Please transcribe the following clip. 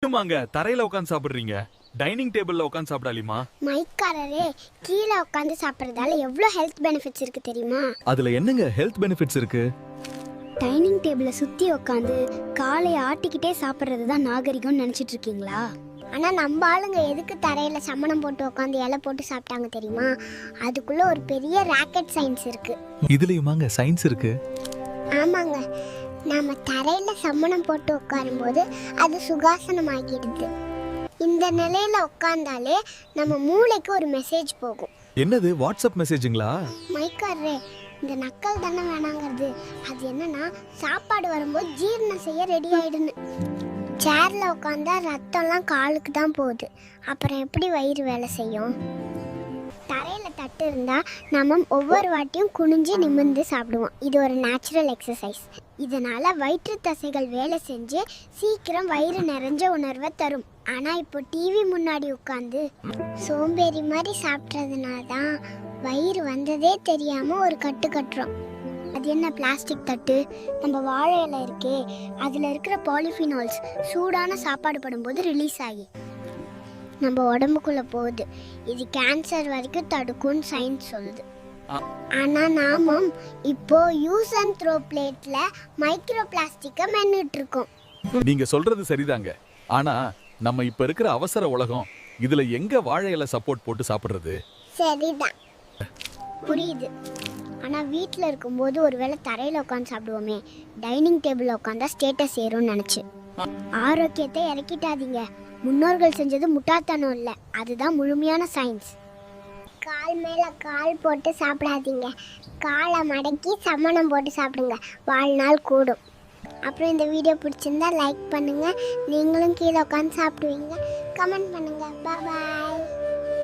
என்னமாங்க தரையில உட்கார்ந்து சாப்பிடுறீங்க? டைனிங் டேபிள்ல உட்கார்ந்து சாப்பிடாலிமா? மைக்காரரே, கீழே உட்காந்து சாப்பிட்றதால எவ்வளோ ஹெல்த் பெனிஃபிட்ஸ் இருக்கு தெரியுமா? அதுல என்னங்க ஹெல்த் பெனிஃபிட்ஸ் இருக்கு? டைனிங் டேபிளை சுற்றி உட்காந்து காலை ஆட்டிக்கிட்டே சாப்பிட்றது தான் நாகரிகம்னு நினச்சிட்டு இருக்கீங்களா? ஆனால் நம்ம ஆளுங்க எதுக்கு தரையில் சம்மணம் போட்டு உட்காந்து இலை போட்டு சாப்பிட்டாங்க தெரியுமா? அதுக்குள்ளே ஒரு பெரிய ராக்கெட் சயின்ஸ் இருக்குது. இதுலயுமாங்க சயின்ஸ் இருக்கு? ஆமாங்க, நம்ம தரையில் சம்மணம் போட்டு உட்காரும்போது அது சுகாசனம் ஆகிடுது. இந்த நிலையில் உட்காந்தாலே நம்ம மூளைக்கு ஒரு மெசேஜ் போகும். என்னது, வாட்ஸ்அப் மெசேஜுங்களா? மைக்காரரே, இந்த நக்கல் தானே வேணாங்கிறது. அது என்னன்னா, சாப்பாடு வரும்போது ஜீரணம் செய்ய ரெடி ஆயிடுன்னு. சேர்ல உட்காந்தா ரத்தம்லாம் காலுக்கு தான் போகுது, அப்புறம் எப்படி வயிறு வேலை செய்யும்? தரையில் தட்டு இருந்தால் நம்ம ஒவ்வொரு வாட்டியும் குனிஞ்சு நிமிர்ந்து சாப்பிடுவோம். இது ஒரு நேச்சுரல் எக்ஸசைஸ். இதனால் வயிற்று தசைகள் வேலை செஞ்சு சீக்கிரம் வயிறு நிறைஞ்ச உணர்வை தரும். ஆனால் இப்போ டிவி முன்னாடி உட்காந்து சோம்பேறி மாதிரி சாப்பிட்றதுனால தான் வயிறு வந்ததே தெரியாமல் ஒரு கட்டு கட்டுறோம். அது என்ன, பிளாஸ்டிக் தட்டு? நம்ம வாழை இலை இருக்கே, அதில் இருக்கிற பாலிஃபினால்ஸ் சூடான சாப்பாடு படும்போது ரிலீஸ் ஆகி நம்ம உடம்புக்குள்ளே போகுது. இது கேன்சர் வரைக்கும் தடுக்கும்னு சயின்ஸ் சொல்லுது. ஆனால் நாமும் இப்போ யூஸ் அண்ட் த்ரோ பிளேட்ல மைக்ரோ பிளாஸ்டிக்கை மென்னுட்டு இருக்கோம். நீங்க சொல்றது சரிதாங்க. ஆனா நம்ம இப்ப இருக்கிற அவசர உலகம், இதுல எங்க வாழை இலை சப்போர்ட் போட்டு சாப்பிடுறது? சரிதான், புரியுது. ஆனால் வீட்டில் இருக்கும்போது ஒருவேளை தரையில் உட்காந்து சாப்பிடுவோமே, டைனிங் டேபிளில் உட்காந்தா ஸ்டேட்டஸ் ஏறும்னு நினச்சி ஆரோக்கியத்தை இறக்கிட்டாதீங்க. முன்னோர்கள் செஞ்சது முட்டாள்தனம் இல்லை, அதுதான் முழுமையான சயின்ஸ். கால் மேலே கால் போட்டு சாப்பிடாதீங்க, காலை மடக்கி சமணம் போட்டு சாப்பிடுங்க, வாழ்நாள் கூடும். அப்புறம் இந்த வீடியோ பிடிச்சிருந்தா லைக் பண்ணுங்கள். நீங்களும் கீழே உட்காந்து சாப்பிடுவீங்க. கமெண்ட் பண்ணுங்கள். பாய்.